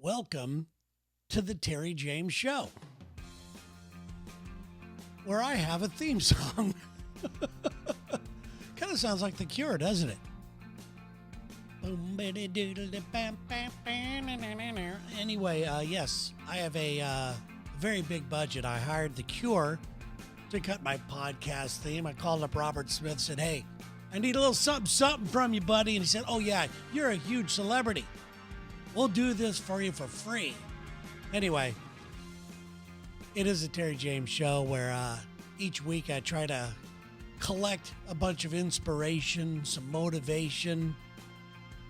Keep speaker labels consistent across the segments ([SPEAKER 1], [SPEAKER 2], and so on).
[SPEAKER 1] Welcome to the Terry Jaymes Show, where I have a theme song. Kind of sounds like The Cure, doesn't it? Anyway, yes, I have a very big budget. I hired The Cure to cut my podcast theme. I called up Robert Smith, said, hey, I need a little something from you, buddy. And he said, oh, yeah, you're a huge celebrity. We'll do this for you for free. Anyway, it is a Terry Jaymes Show where each week I try to collect a bunch of inspiration, some motivation.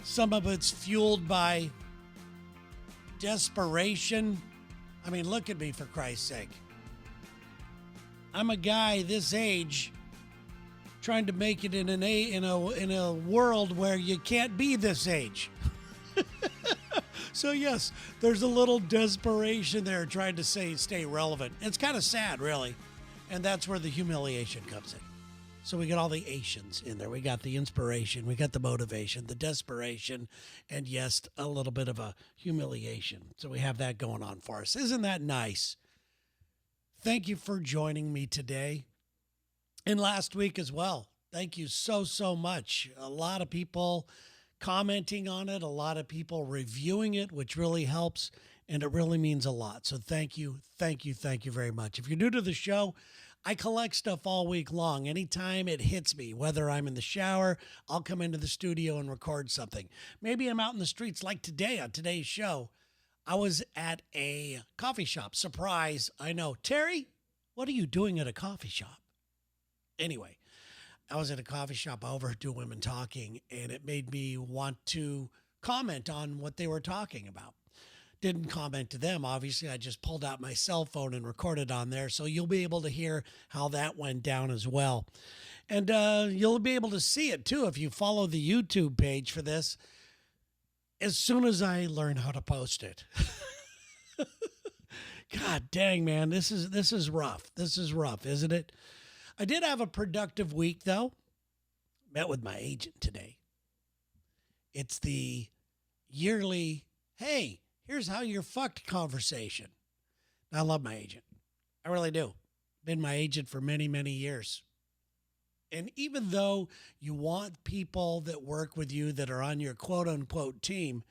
[SPEAKER 1] Some of it's fueled by desperation. I mean, look at me, for Christ's sake. I'm a guy this age trying to make it in a world where you can't be this age. So yes, there's a little desperation there trying to stay relevant. It's kind of sad, really. And that's where the humiliation comes in. So we got all the Asians in there. We got the inspiration, we got the motivation, the desperation, and yes, a little bit of a humiliation. So we have that going on for us. Isn't that nice? Thank you for joining me today and last week as well. Thank you so much. A lot of people commenting on it, a lot of people reviewing it, which really helps, and it really means a lot. So thank you very much. If you're new to the show, I collect stuff all week long. Anytime it hits me, whether I'm in the shower, I'll come into the studio and record something. Maybe I'm out in the streets like today on today's show. I was at a coffee shop. Surprise, I know. Terry, what are you doing at a coffee shop? Anyway, I was at a coffee shop. I overheard two women talking, and it made me want to comment on what they were talking about. Didn't comment to them, obviously. I just pulled out my cell phone and recorded on there, so you'll be able to hear how that went down as well. And you'll be able to see it, too, if you follow the YouTube page for this, as soon as I learn how to post it. God dang, man, this is rough. This is rough, isn't it? I did have a productive week, though. Met with my agent today. It's the yearly, hey, here's how you're fucked conversation. I love my agent. I really do. Been my agent for many years. And even though you want people that work with you that are on your quote unquote team,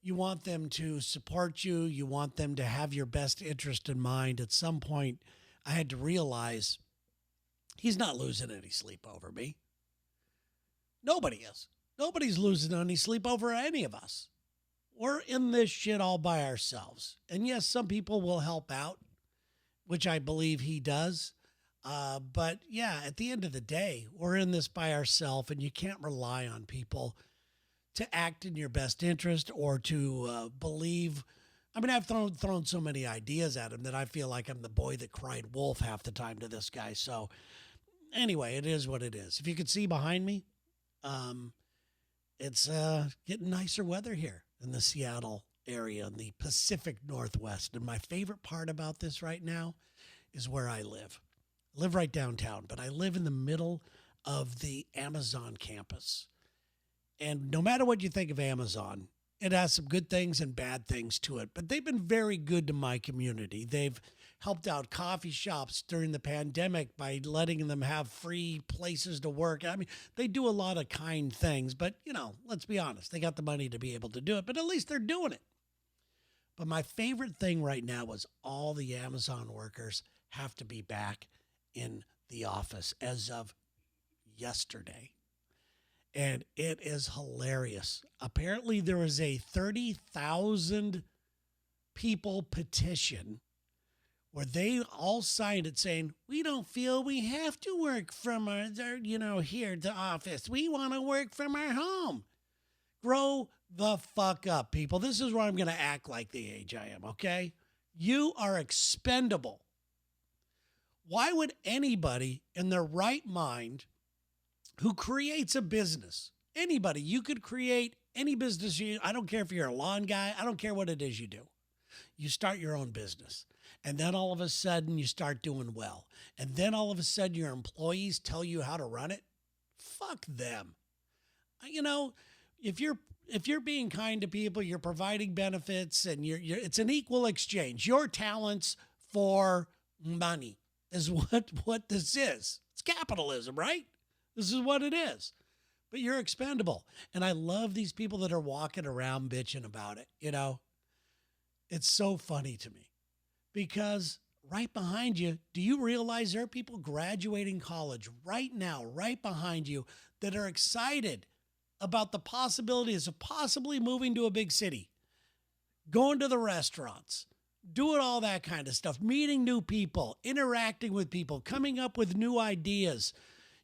[SPEAKER 1] you want them to support you. You want them to have your best interest in mind. At some point, I had to realize he's not losing any sleep over me. Nobody is. Nobody's losing any sleep over any of us. We're in this shit all by ourselves. And yes, some people will help out, which I believe he does. But yeah, at the end of the day, we're in this by ourselves, and you can't rely on people to act in your best interest or to believe. I mean, I've thrown so many ideas at him that I feel like I'm the boy that cried wolf half the time to this guy. So anyway, it is what it is. If you could see behind me, it's getting nicer weather here in the Seattle area in the Pacific Northwest. And my favorite part about this right now is where I live. I live right downtown, but I live in the middle of the Amazon campus. And no matter what you think of Amazon, it has some good things and bad things to it, but they've been very good to my community. They've helped out coffee shops during the pandemic by letting them have free places to work. I mean, they do a lot of kind things, but, let's be honest, they got the money to be able to do it, but at least they're doing it. But my favorite thing right now is all the Amazon workers have to be back in the office as of yesterday. And it is hilarious. Apparently, there was a 30,000 people petition where they all signed it saying, we don't feel we have to work from our here at the office. We want to work from our home. Grow the fuck up, people. This is where I'm going to act like the age I am, okay? You are expendable. Why would anybody in their right mind who creates a business, anybody, you could create any business, I don't care if you're a lawn guy, I don't care what it is you do. You start your own business, and then all of a sudden you start doing well. And then all of a sudden your employees tell you how to run it. Fuck them. If you're if you're being kind to people, you're providing benefits, and it's an equal exchange. Your talents for money is what this is. It's capitalism, right? This is what it is. But you're expendable. And I love these people that are walking around bitching about it. It's so funny to me because right behind you, do you realize there are people graduating college right now, right behind you, that are excited about the possibilities of possibly moving to a big city, going to the restaurants, doing all that kind of stuff, meeting new people, interacting with people, coming up with new ideas.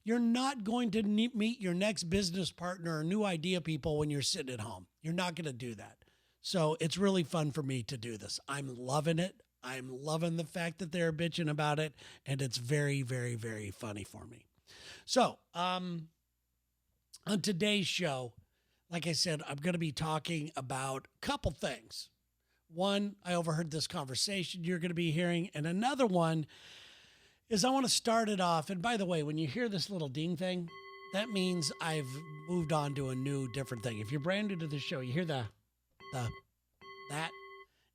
[SPEAKER 1] You're not going to meet your next business partner or new idea people when you're sitting at home. You're not going to do that. So it's really fun for me to do this. I'm loving it. I'm loving the fact that they're bitching about it. And it's very, very, very funny for me. So on today's show, like I said, I'm going to be talking about a couple things. One, I overheard this conversation you're going to be hearing. And another one is I want to start it off. And by the way, when you hear this little ding thing, that means I've moved on to a new, different thing. If you're brand new to the show, you hear that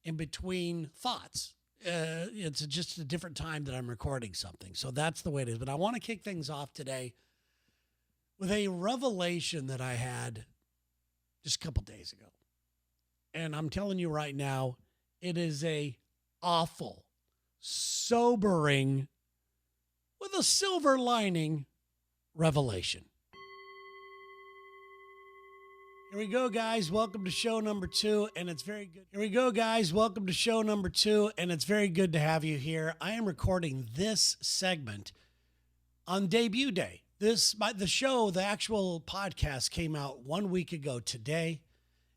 [SPEAKER 1] in between thoughts. It's just a different time that I'm recording something. So that's the way it is. But I want to kick things off today with a revelation that I had just a couple days ago. And I'm telling you right now, it is a awful, sobering, with a silver lining revelation. Here we go, guys. Welcome to show number 2, and it's very good. Here we go, guys. Welcome to show number 2, and it's very good to have you here. I am recording this segment on debut day. The actual podcast came out 1 week ago today,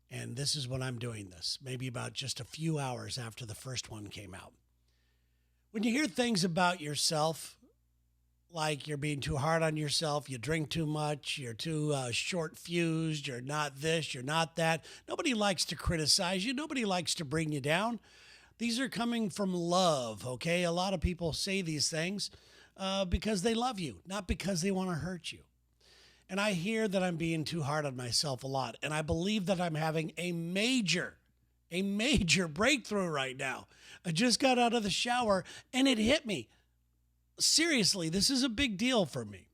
[SPEAKER 1] and this is when I'm doing this, maybe about just a few hours after the first one came out. When you hear things about yourself, like you're being too hard on yourself, you drink too much, you're too short-fused, you're not this, you're not that. Nobody likes to criticize you. Nobody likes to bring you down. These are coming from love, okay? A lot of people say these things because they love you, not because they want to hurt you. And I hear that I'm being too hard on myself a lot, and I believe that I'm having a major breakthrough right now. I just got out of the shower, and it hit me. Seriously, this is a big deal for me.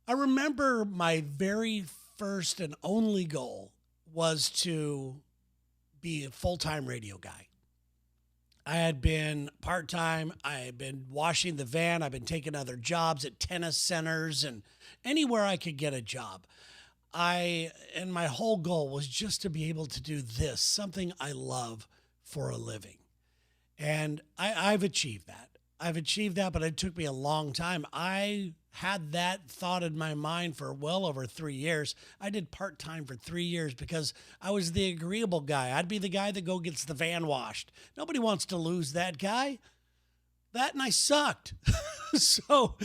[SPEAKER 1] I remember my very first and only goal was to be a full-time radio guy. I had been part-time. I had been washing the van. I've been taking other jobs at tennis centers and anywhere I could get a job. And my whole goal was just to be able to do this, something I love for a living. And I've achieved that. But it took me a long time. I had that thought in my mind for well over 3 years. I did part-time for 3 years because I was the agreeable guy. I'd be the guy that gets the van washed. Nobody wants to lose that guy. That and I sucked. So,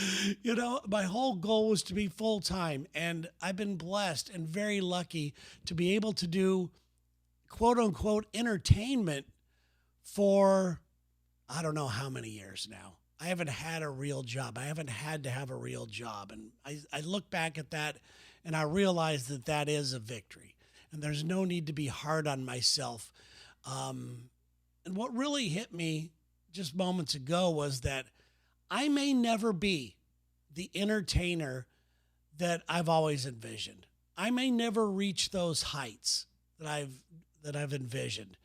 [SPEAKER 1] my whole goal was to be full-time. And I've been blessed and very lucky to be able to do quote-unquote entertainment for I don't know how many years now. I haven't had a real job. I haven't had to have a real job. And I look back at that and I realize that that is a victory. And there's no need to be hard on myself. And what really hit me just moments ago was that I may never be the entertainer that I've always envisioned. I may never reach those heights that I've envisioned.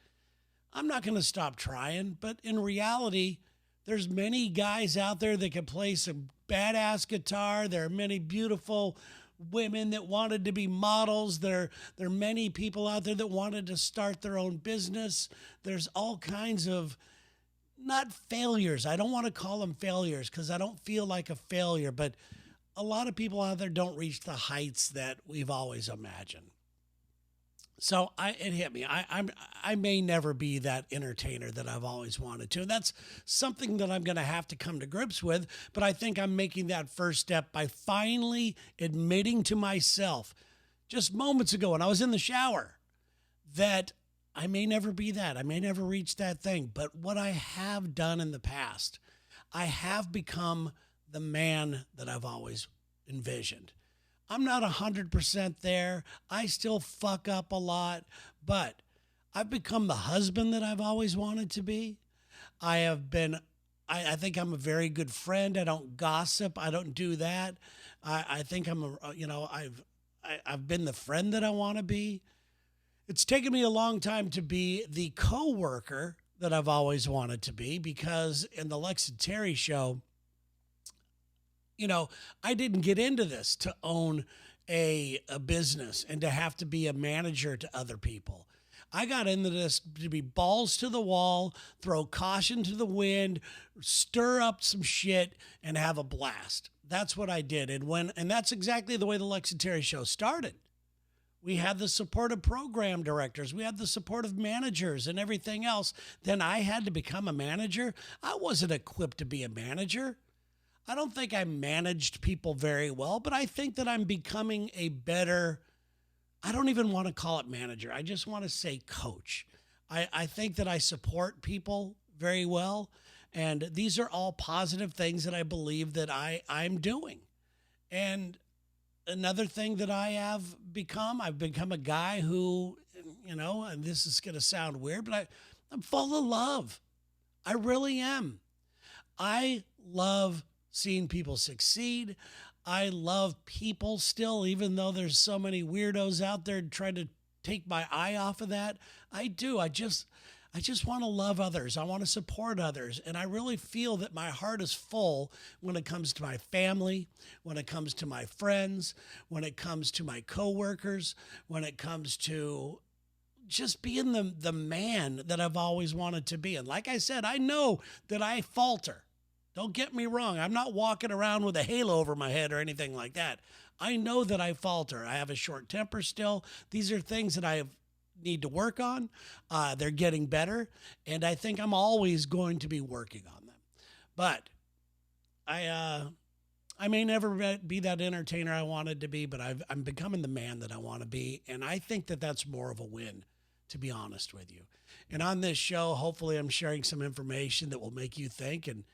[SPEAKER 1] I'm not going to stop trying, but in reality, there's many guys out there that can play some badass guitar. There are many beautiful women that wanted to be models. There are many people out there that wanted to start their own business. There's all kinds of, not failures. I don't want to call them failures because I don't feel like a failure, but a lot of people out there don't reach the heights that we've always imagined. So it hit me. I may never be that entertainer that I've always wanted to. And that's something that I'm going to have to come to grips with. But I think I'm making that first step by finally admitting to myself just moments ago when I was in the shower that I may never be that. I may never reach that thing. But what I have done in the past, I have become the man that I've always envisioned. I'm not 100% there. I still fuck up a lot, but I've become the husband that I've always wanted to be. I have been, I think I'm a very good friend. I don't gossip. I don't do that. I think I've been the friend that I want to be. It's taken me a long time to be the coworker that I've always wanted to be, because in the Lex and Terry show, I didn't get into this to own a business and to have to be a manager to other people. I got into this to be balls to the wall, throw caution to the wind, stir up some shit, and have a blast. That's what I did. And that's exactly the way the Lex and Terry show started. We had the support of program directors. We had the support of managers and everything else. Then I had to become a manager. I wasn't equipped to be a manager. I don't think I managed people very well, but I think that I'm becoming a better, I don't even want to call it manager. I just want to say coach. I think that I support people very well. And these are all positive things that I believe that I'm doing. And another thing that I've become a guy who, and this is going to sound weird, but I'm full of love. I really am. I love seeing people succeed. I love people still, even though there's so many weirdos out there trying to take my eye off of that. I do. I just want to love others. I want to support others. And I really feel that my heart is full when it comes to my family, when it comes to my friends, when it comes to my coworkers, when it comes to just being the man that I've always wanted to be. And like I said, I know that I falter. Don't get me wrong. I'm not walking around with a halo over my head or anything like that. I know that I falter. I have a short temper still. These are things that I need to work on. They're getting better. And I think I'm always going to be working on them. But I may never be that entertainer I wanted to be, but I'm becoming the man that I want to be. And I think that that's more of a win, to be honest with you. And on this show, hopefully I'm sharing some information that will make you think and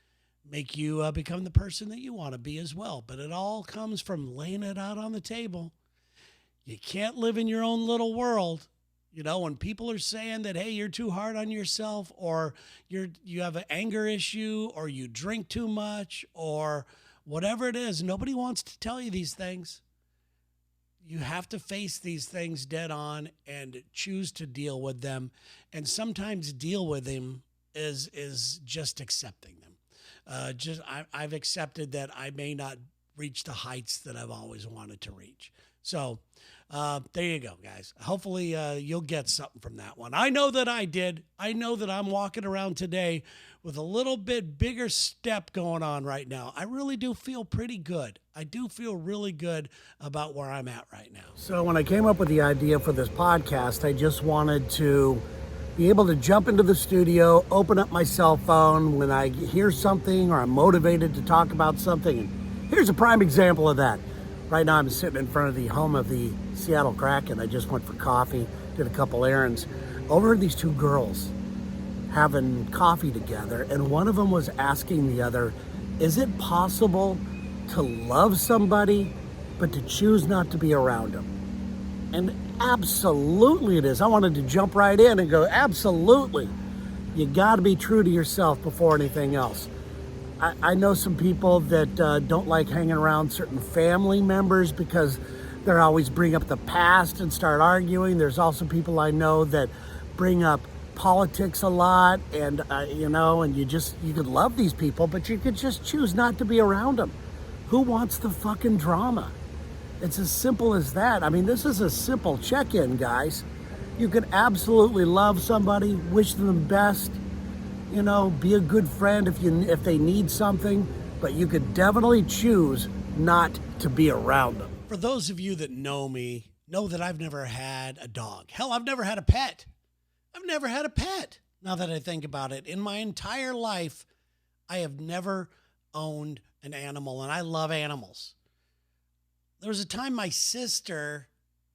[SPEAKER 1] make you become the person that you want to be as well. But it all comes from laying it out on the table. You can't live in your own little world. When people are saying that, hey, you're too hard on yourself, or you have an anger issue, or you drink too much, or whatever it is, nobody wants to tell you these things. You have to face these things dead on and choose to deal with them. And sometimes deal with them is just accepting them. I've accepted that I may not reach the heights that I've always wanted to reach. So there you go, guys. Hopefully you'll get something from that one. I know that I did. I know that I'm walking around today with a little bit bigger step going on right now. I really do feel pretty good. I do feel really good about where I'm at right now. So when I came up with the idea for this podcast, I just wanted to be able to jump into the studio, open up my cell phone when I hear something or I'm motivated to talk about something. And here's a prime example of that. Right now I'm sitting in front of the home of the Seattle Kraken. I just went for coffee, did a couple errands. Overheard these two girls having coffee together, and one of them was asking the other, is it possible to love somebody but to choose not to be around them? And absolutely it is. I wanted to jump right in and go, absolutely. You got to be true to yourself before anything else. I know some people that don't like hanging around certain family members because they're always bring up the past and start arguing. There's also people I know that bring up politics a lot, and and you could love these people, but you could just choose not to be around them. Who wants the fucking drama? It's as simple as that. I mean, this is a simple check-in, guys. You could absolutely love somebody, wish them the best, be a good friend if they need something, but you could definitely choose not to be around them. For those of you that know me, know that I've never had a dog. Hell, I've never had a pet. I've never had a pet. Now that I think about it, in my entire life, I have never owned an animal, and I love animals. There was a time my sister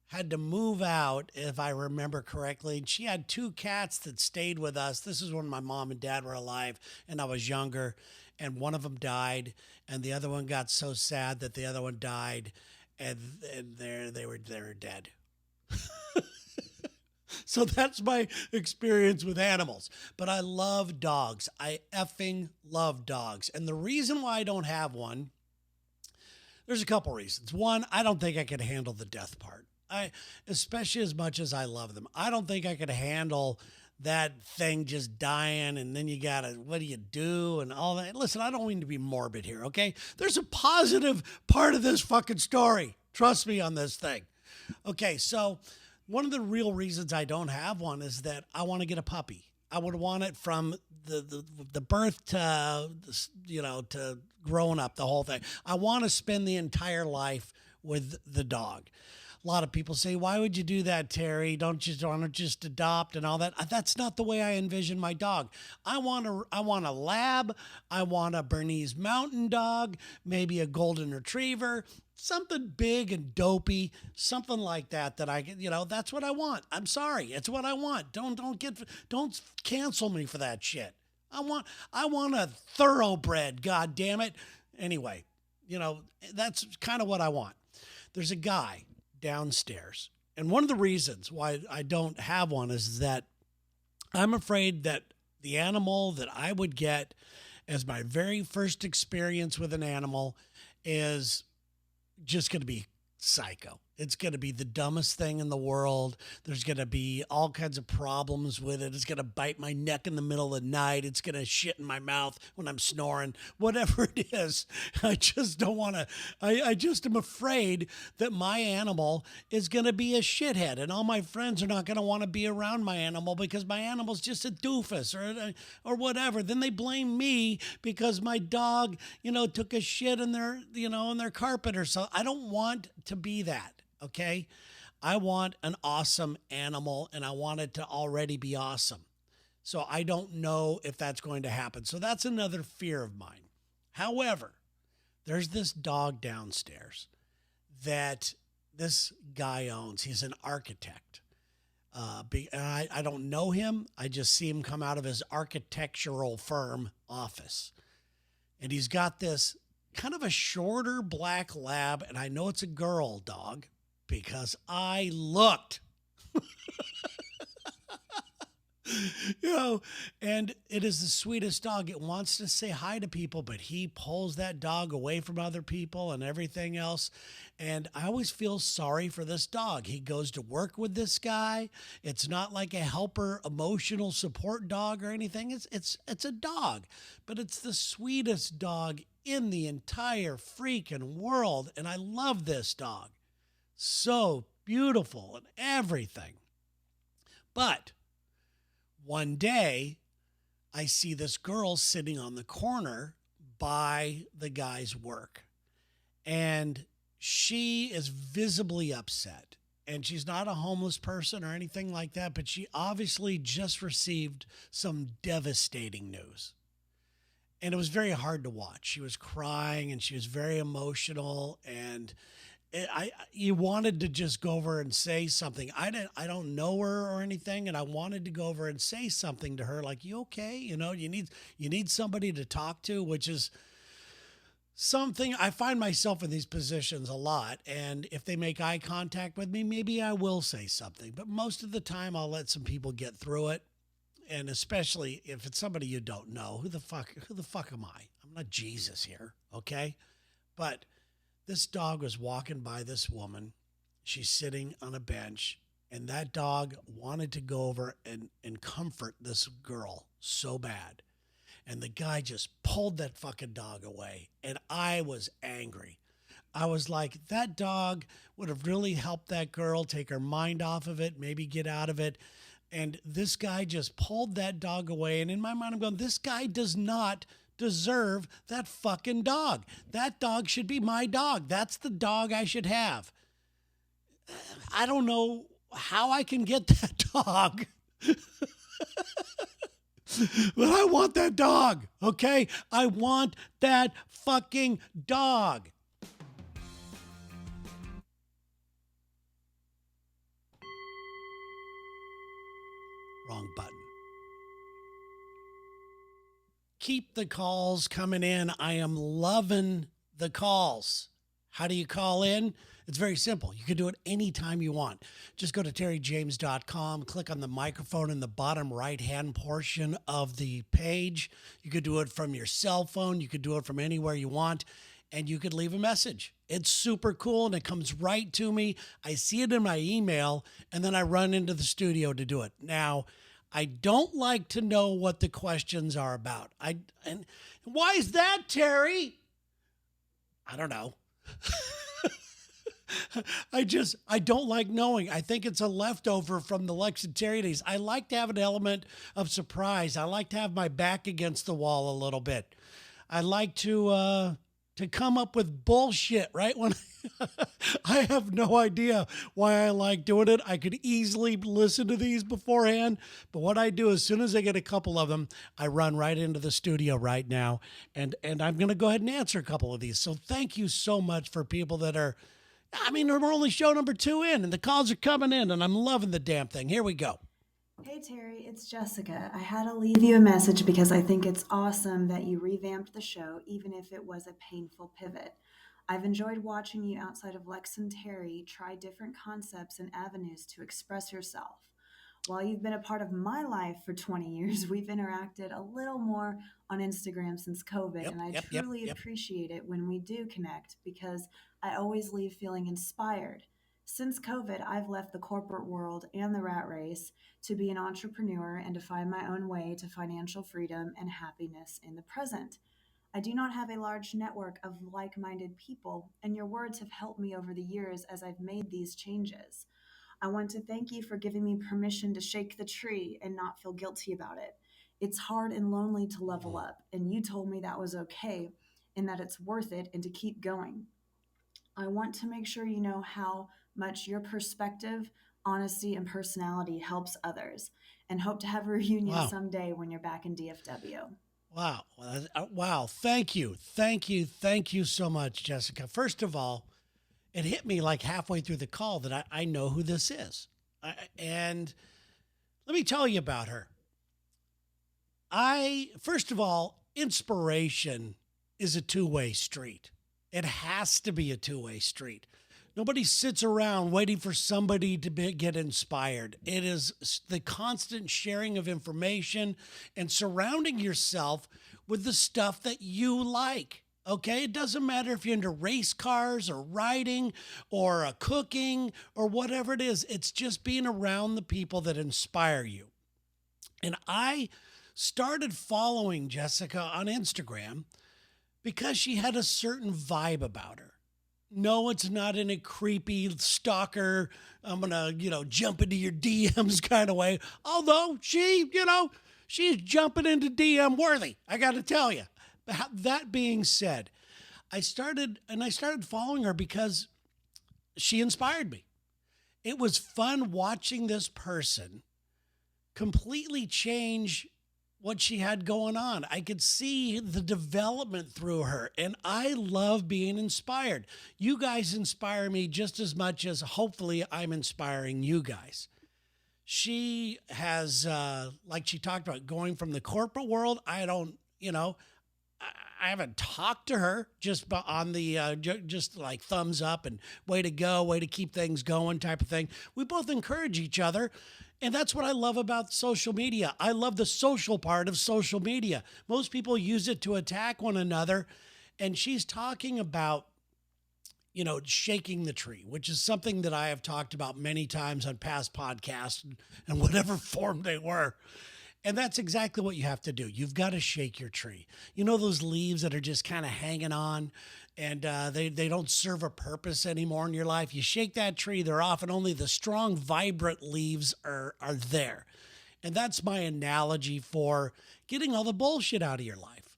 [SPEAKER 1] had to move out, if I remember correctly. And she had two cats that stayed with us. This is when my mom and dad were alive and I was younger. And one of them died. And the other one got so sad that the other one died. and they were dead. So that's my experience with animals. But I love dogs. I effing love dogs. And the reason why I don't have one, there's a couple reasons. One, I don't think I could handle the death part. Especially as much as I love them, I don't think I could handle that thing just dying and then you gotta, what do you do and all that. Listen, I don't mean to be morbid here, okay? There's a positive part of this fucking story. Trust me on this thing. Okay, so one of the real reasons I don't have one is that I want to get a puppy. I would want it from the birth to, to growing up, the whole thing. I want to spend the entire life with the dog. A lot of people say, "Why would you do that, Terry? Don't you want to just adopt and all that?" That's not the way I envision my dog. I want a lab. I want a Bernese Mountain Dog, maybe a golden retriever, something big and dopey, something like that. That I get, that's what I want. I'm sorry, it's what I want. Don't cancel me for that shit. I want a thoroughbred. God damn it. Anyway, that's kind of what I want. There's a guy downstairs. And one of the reasons why I don't have one is that I'm afraid that the animal that I would get as my very first experience with an animal is just going to be psycho. It's going to be the dumbest thing in the world. There's going to be all kinds of problems with it. It's going to bite my neck in the middle of the night. It's going to shit in my mouth when I'm snoring. Whatever it is, I just don't want to. I just am afraid that my animal is going to be a shithead, and all my friends are not going to want to be around my animal because my animal's just a doofus or whatever. Then they blame me because my dog, took a shit in their carpet or so. I don't want to be that. Okay. I want an awesome animal and I want it to already be awesome. So I don't know if that's going to happen. So that's another fear of mine. However, there's this dog downstairs that this guy owns. He's an architect. I don't know him. I just see him come out of his architectural firm office. And he's got this kind of a shorter black lab. And I know it's a girl dog because I looked. And it is the sweetest dog. It wants to say hi to people, but he pulls that dog away from other people and everything else. And I always feel sorry for this dog. He goes to work with this guy. It's not like a helper, emotional support dog or anything. It's a dog, but it's the sweetest dog in the entire freaking world. And I love this dog. So beautiful and everything. But one day, I see this girl sitting on the corner by the guy's work. And she is visibly upset. And she's not a homeless person or anything like that, but she obviously just received some devastating news. And it was very hard to watch. She was crying and she was very emotional, and you wanted to just go over and say something. I don't know her or anything, and I wanted to go over and say something to her, like, "You okay? You need somebody to talk to," which is something I find myself in these positions a lot. And if they make eye contact with me, maybe I will say something. But most of the time, I'll let some people get through it. And especially if it's somebody you don't know, who the fuck am I? I'm not Jesus here, okay? But this dog was walking by this woman. She's sitting on a bench, and that dog wanted to go over and comfort this girl so bad. And the guy just pulled that fucking dog away, and I was angry. I was like, that dog would have really helped that girl take her mind off of it, maybe get out of it. And this guy just pulled that dog away. And in my mind, I'm going, this guy does not deserve that fucking dog. That dog should be my dog. That's the dog I should have. I don't know how I can get that dog. But I want that dog, okay? I want that fucking dog. Wrong button. Keep the calls coming in. I am loving the calls. How do you call in? It's very simple. You can do it anytime you want. Just go to terryjames.com, click on the microphone in the bottom right-hand portion of the page. You could do it from your cell phone. You could do it from anywhere you want, and you could leave a message. It's super cool, and it comes right to me. I see it in my email, and then I run into the studio to do it. Now, I don't like to know what the questions are about. And why is that, Terry? I don't know. I don't like knowing. I think it's a leftover from the Lex and Terry days. I like to have an element of surprise. I like to have my back against the wall a little bit. I like to come up with bullshit, right? When I have no idea why I like doing it. I could easily listen to these beforehand, but what I do as soon as I get a couple of them, I run right into the studio right now, and I'm going to go ahead and answer a couple of these. So thank you so much for people that are, I mean, we're only show number 2 in, and the calls are coming in, and I'm loving the damn thing. Here we go.
[SPEAKER 2] Hey Terry, it's Jessica. I had to leave you a message because I think it's awesome that you revamped the show, even if it was a painful pivot. I've enjoyed watching you outside of Lex and Terry try different concepts and avenues to express yourself. While you've been a part of my life for 20 years, we've interacted a little more on Instagram since COVID, and I truly
[SPEAKER 1] Yep.
[SPEAKER 2] appreciate it when we do connect because I always leave feeling inspired. Since COVID, I've left the corporate world and the rat race to be an entrepreneur and to find my own way to financial freedom and happiness in the present. I do not have a large network of like minded people, and your words have helped me over the years as I've made these changes. I want to thank you for giving me permission to shake the tree and not feel guilty about it. It's hard and lonely to level up, and you told me that was okay and that it's worth it and to keep going. I want to make sure you know how much your perspective, honesty, and personality helps others, and hope to have a reunion
[SPEAKER 1] Wow.
[SPEAKER 2] someday when you're back in DFW.
[SPEAKER 1] Wow. Wow. Thank you. Thank you. Thank you so much, Jessica. First of all, it hit me like halfway through the call that I know who this is. And let me tell you about her. First of all, inspiration is a two-way street. It has to be a two-way street. Nobody sits around waiting for somebody to get inspired. It is the constant sharing of information and surrounding yourself with the stuff that you like. Okay, it doesn't matter if you're into race cars or riding or cooking or whatever it is. It's just being around the people that inspire you. And I started following Jessica on Instagram because she had a certain vibe about her. No, it's not in a creepy stalker, I'm going to, jump into your DMs kind of way. Although she's jumping into DM worthy, I got to tell you. That being said, I started following her because she inspired me. It was fun watching this person completely change what she had going on. I could see the development through her, and I love being inspired. You guys inspire me just as much as hopefully I'm inspiring you guys. She has, like she talked about, going from the corporate world. I haven't talked to her just on the just like thumbs up and way to go, way to keep things going type of thing. We both encourage each other. And that's what I love about social media. I love the social part of social media. Most people use it to attack one another. And she's talking about, shaking the tree, which is something that I have talked about many times on past podcasts and whatever form they were. And that's exactly what you have to do. You've got to shake your tree. You know those leaves that are just kind of hanging on and they don't serve a purpose anymore in your life? You shake that tree, they're off, and only the strong, vibrant leaves are there. And that's my analogy for getting all the bullshit out of your life.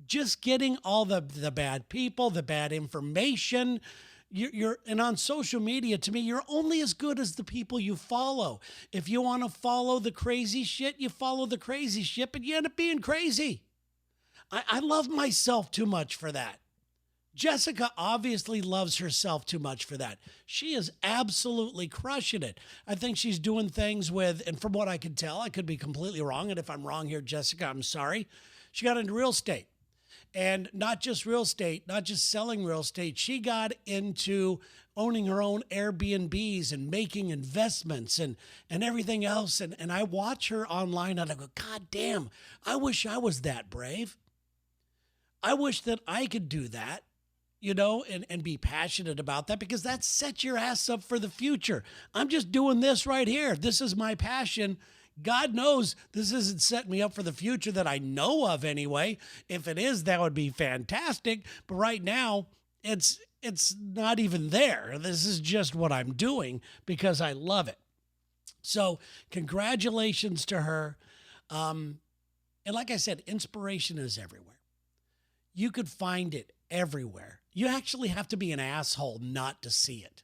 [SPEAKER 1] Just getting all the bad people, the bad information. And on social media, to me, you're only as good as the people you follow. If you want to follow the crazy shit, you follow the crazy shit, but you end up being crazy. I love myself too much for that. Jessica obviously loves herself too much for that. She is absolutely crushing it. I think she's doing things with, and from what I can tell, I could be completely wrong. And if I'm wrong here, Jessica, I'm sorry. She got into real estate. And not just real estate, not just selling real estate. She got into owning her own Airbnbs and making investments and everything else. And I watch her online and I go, God damn, I wish I was that brave. I wish that I could do that, and be passionate about that, because that sets your ass up for the future. I'm just doing this right here. This is my passion. God knows this isn't setting me up for the future that I know of anyway. If it is, that would be fantastic. But right now, it's not even there. This is just what I'm doing because I love it. So congratulations to her. And like I said, inspiration is everywhere. You could find it everywhere. You actually have to be an asshole not to see it.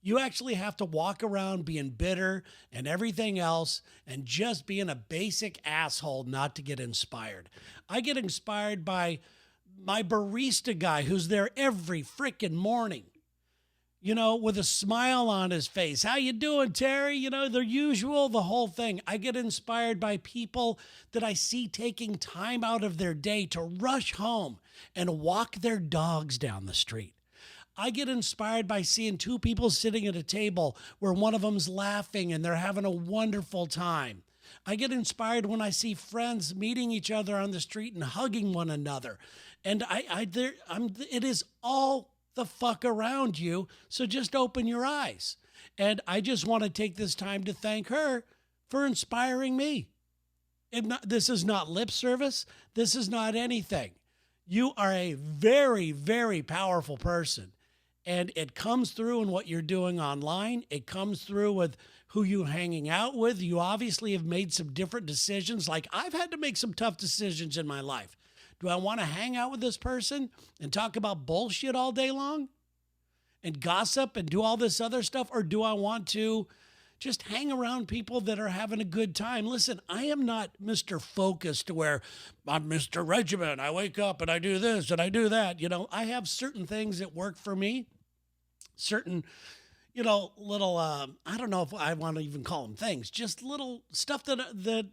[SPEAKER 1] You actually have to walk around being bitter and everything else and just being a basic asshole not to get inspired. I get inspired by my barista guy who's there every freaking morning, with a smile on his face. How you doing, Terry? The usual, the whole thing. I get inspired by people that I see taking time out of their day to rush home and walk their dogs down the street. I get inspired by seeing two people sitting at a table where one of them's laughing and they're having a wonderful time. I get inspired when I see friends meeting each other on the street and hugging one another. And it is all the fuck around you. So just open your eyes. And I just want to take this time to thank her for inspiring me. This is not lip service. This is not anything. You are a very, very powerful person. And it comes through in what you're doing online. It comes through with who you're hanging out with. You obviously have made some different decisions. Like I've had to make some tough decisions in my life. Do I want to hang out with this person and talk about bullshit all day long and gossip and do all this other stuff? Or do I want to just hang around people that are having a good time? Listen, I am not Mr. Focus to where I'm Mr. Regiment. I wake up and I do this and I do that. I have certain things that work for me, certain, little, I don't know if I want to even call them things, just little stuff that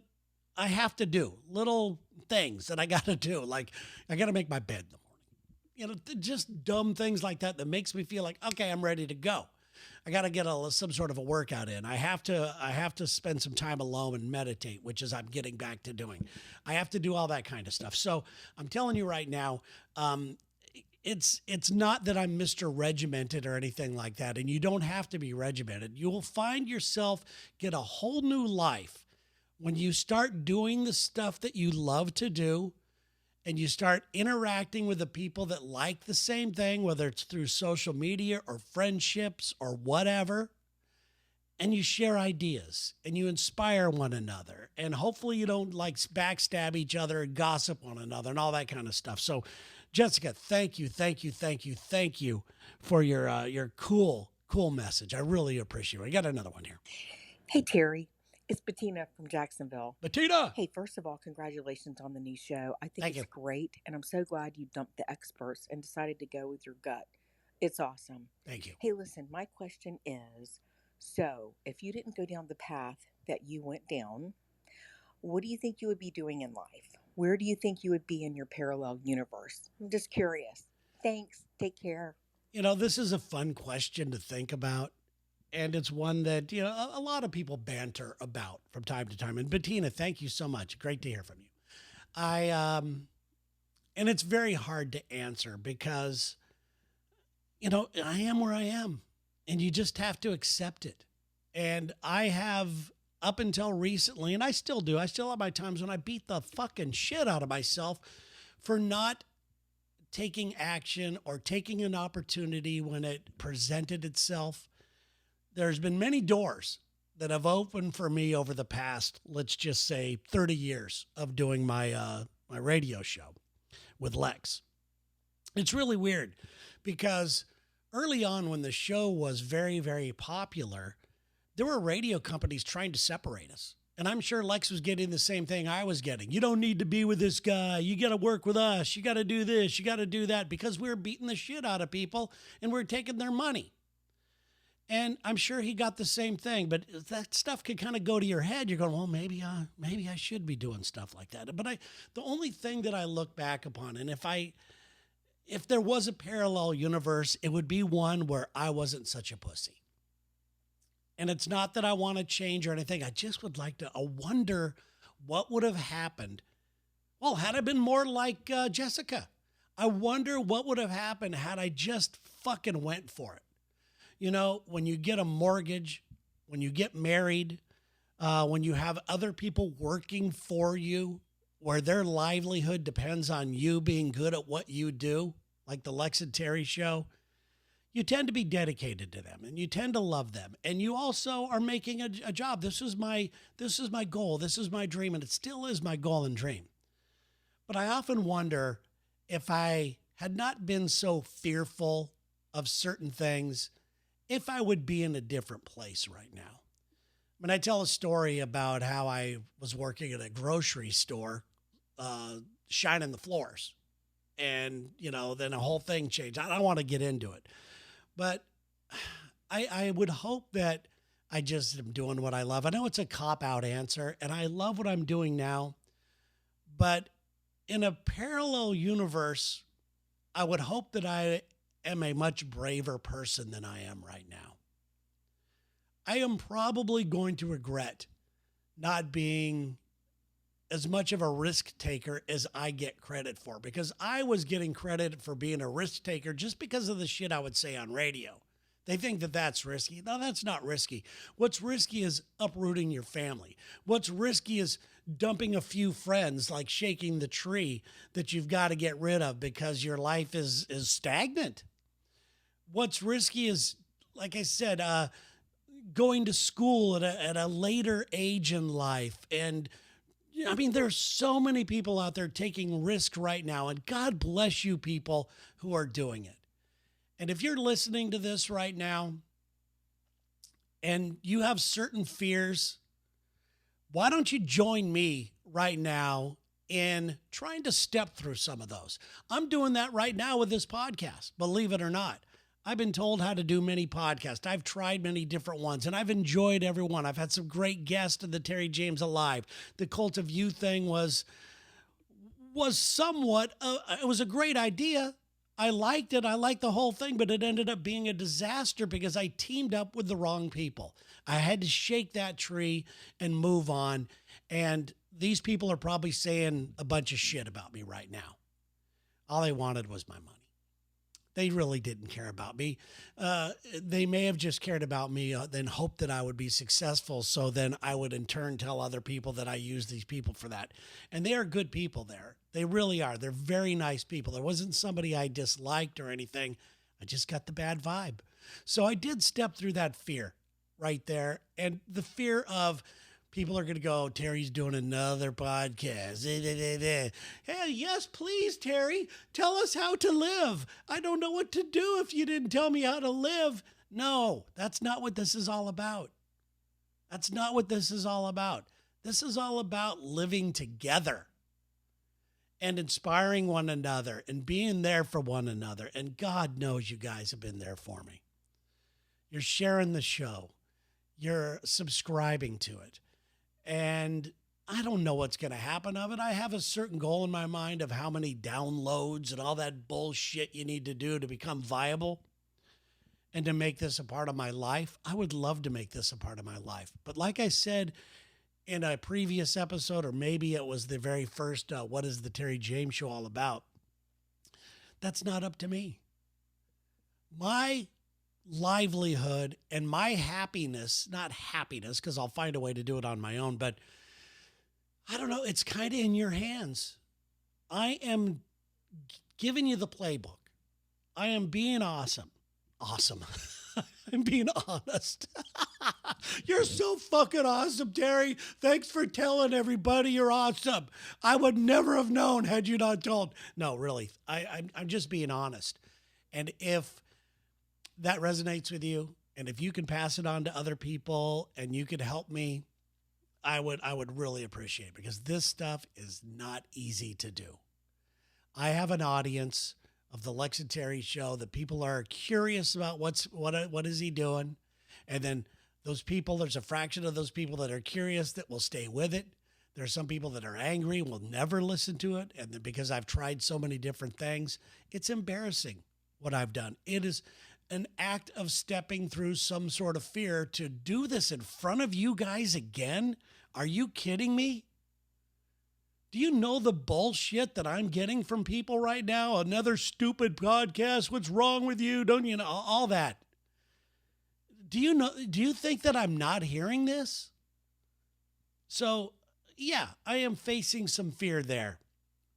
[SPEAKER 1] I have to do, little things that I got to do. Like I got to make my bed in the morning, just dumb things like that makes me feel like, okay, I'm ready to go. I got to get some sort of a workout in. I have to spend some time alone and meditate, which is I'm getting back to doing. I have to do all that kind of stuff. So I'm telling you right now, it's not that I'm Mr. Regimented or anything like that. And you don't have to be regimented. You will find yourself get a whole new life when you start doing the stuff that you love to do. And you start interacting with the people that like the same thing, whether it's through social media or friendships or whatever, and you share ideas and you inspire one another. And hopefully you don't backstab each other and gossip one another and all that kind of stuff. So Jessica, thank you for your cool message. I really appreciate it. I got another one here.
[SPEAKER 3] Hey, Terry. It's Bettina from Jacksonville.
[SPEAKER 1] Bettina!
[SPEAKER 3] Hey, first of all, congratulations on the new show. I think
[SPEAKER 1] Thank
[SPEAKER 3] it's
[SPEAKER 1] you.
[SPEAKER 3] great, and I'm so glad you dumped the experts and decided to go with your gut. It's awesome.
[SPEAKER 1] Thank you.
[SPEAKER 3] Hey, listen, my question is, so if you didn't go down the path that you went down, what do you think you would be doing in life? Where do you think you would be in your parallel universe? I'm just curious. Thanks. Take care.
[SPEAKER 1] This is a fun question to think about. And it's one that, a lot of people banter about from time to time. And Bettina, thank you so much. Great to hear from you. And it's very hard to answer because, I am where I am and you just have to accept it. And I have up until recently, and I still do, I still have my times when I beat the fucking shit out of myself for not taking action or taking an opportunity when it presented itself. There's been many doors that have opened for me over the past, let's just say 30 years of doing my radio show with Lex. It's really weird because early on when the show was very, very popular, there were radio companies trying to separate us. And I'm sure Lex was getting the same thing I was getting. You don't need to be with this guy. You got to work with us. You got to do this. You got to do that, because we were beating the shit out of people and we we're taking their money. And I'm sure he got the same thing, but that stuff could kind of go to your head. You're going, well, maybe I should be doing stuff like that. But the only thing that I look back upon, and if there was a parallel universe, it would be one where I wasn't such a pussy. And it's not that I want to change or anything. I just would like to, I wonder what would have happened. Well, had I been more like Jessica, I wonder what would have happened had I just fucking went for it. You know, when you get a mortgage, when you get married, when you have other people working for you, where their livelihood depends on you being good at what you do, like the Lex and Terry show, you tend to be dedicated to them and you tend to love them. And you also are making a job. This is my goal. This is my dream. And it still is my goal and dream. But I often wonder if I had not been so fearful of certain things, if I would be in a different place right now. When I tell a story about how I was working at a grocery store, shining the floors, and, you know, then the whole thing changed. I don't want to get into it, but I would hope that I just am doing what I love. I know it's a cop-out answer, and I love what I'm doing now, but in a parallel universe, I would hope that I am a much braver person than I am right now. I am probably going to regret not being as much of a risk taker as I get credit for, because I was getting credit for being a risk taker just because of the shit I would say on radio. They think that that's risky. No, that's not risky. What's risky is uprooting your family. What's risky is dumping a few friends, like shaking the tree that you've got to get rid of because your life is stagnant. What's risky is, like I said, going to school at a later age in life. And I mean, there's so many people out there taking risk right now, and God bless you people who are doing it. And if you're listening to this right now and you have certain fears, why don't you join me right now in trying to step through some of those? I'm doing that right now with this podcast, believe it or not. I've been told how to do many podcasts. I've tried many different ones, and I've enjoyed every one. I've had some great guests in the Terry Jaymes Alive. The Cult of You thing was somewhat, it was a great idea. I liked it. I liked the whole thing, but it ended up being a disaster because I teamed up with the wrong people. I had to shake that tree and move on. And these people are probably saying a bunch of shit about me right now. All they wanted was my money. They really didn't care about me. They may have just cared about me, then hoped that I would be successful. So then I would in turn tell other people that I use these people for that. And they are good people there. They really are. They're very nice people. There wasn't somebody I disliked or anything. I just got the bad vibe. So I did step through that fear right there. And the fear of people are going to go, Terry's doing another podcast. Hey, yes, please, Terry. Tell us how to live. I don't know what to do if you didn't tell me how to live. No, that's not what this is all about. That's not what this is all about. This is all about living together and inspiring one another and being there for one another. And God knows you guys have been there for me. You're sharing the show. You're subscribing to it. And I don't know what's going to happen of it. I have a certain goal in my mind of how many downloads and all that bullshit you need to do to become viable and to make this a part of my life. I would love to make this a part of my life. But like I said in a previous episode, or maybe it was the very first, What is the Terry Jaymes Show all about? That's not up to me. My livelihood and my happiness, not happiness, because I'll find a way to do it on my own, but I don't know, it's kind of in your hands. I am giving you the playbook. I am being awesome. I'm being honest. You're so fucking awesome, Terry. Thanks for telling everybody you're awesome. I would never have known had you not told. No, really, I'm just being honest. And if that resonates with you, and if you can pass it on to other people and you could help me, I would really appreciate it, because this stuff is not easy to do. I have an audience of the Lex and Terry Show that people are curious about what is he doing, And then those people, there's a fraction of those people that are curious that will stay with it. There's some people that are angry and will never listen to it. And because I've tried so many different things, it's embarrassing what I've done. It is an act of stepping through some sort of fear to do this in front of you guys again. Are you kidding me? Do you know the bullshit that I'm getting from people right now? Another stupid podcast. What's wrong with you? Don't you know all that? Do you think that I'm not hearing this? So, yeah, I am facing some fear there.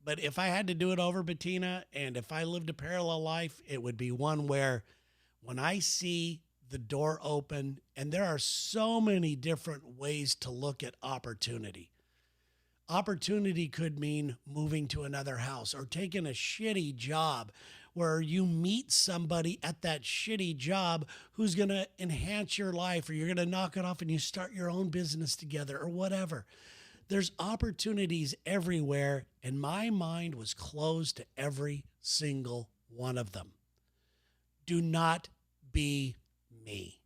[SPEAKER 1] But if I had to do it over, Bettina, and if I lived a parallel life, it would be one where when I see the door open, and there are so many different ways to look at opportunity. Opportunity could mean moving to another house or taking a shitty job where you meet somebody at that shitty job who's going to enhance your life, or you're going to knock it off and you start your own business together or whatever. There's opportunities everywhere, and my mind was closed to every single one of them. Do not be me.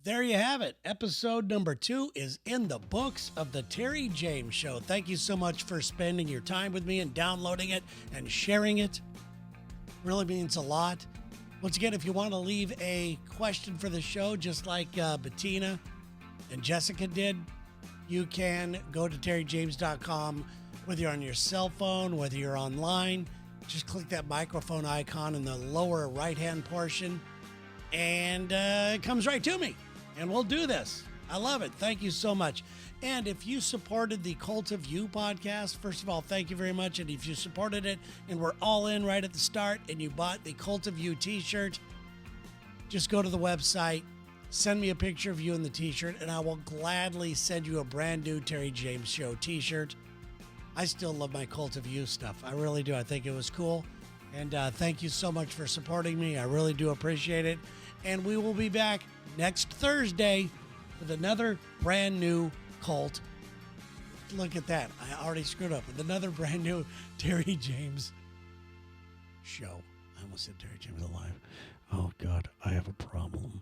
[SPEAKER 1] There you have it. Episode number 2 is in the books of the Terry Jaymes Show. Thank you so much for spending your time with me and downloading it and sharing it. Really means a lot. Once again, if you want to leave a question for the show, just like Bettina and Jessica did, you can go to terryjames.com. Whether you're on your cell phone, whether you're online, just click that microphone icon in the lower right-hand portion, and it comes right to me. And we'll do this. I love it. Thank you so much. And if you supported the Cult of You podcast, first of all, thank you very much. And if you supported it and we're all in right at the start and you bought the Cult of You t-shirt, just go to the website, send me a picture of you in the t-shirt, and I will gladly send you a brand new Terry Jaymes Show t-shirt. I still love my Cult of You stuff. I really do. I think it was cool. And thank you so much for supporting me. I really do appreciate it. And we will be back next Thursday with another brand new cult. Look at that. I already screwed up with another brand new Terry Jaymes Show. I almost said Terry Jaymes Alive. Oh, God, I have a problem.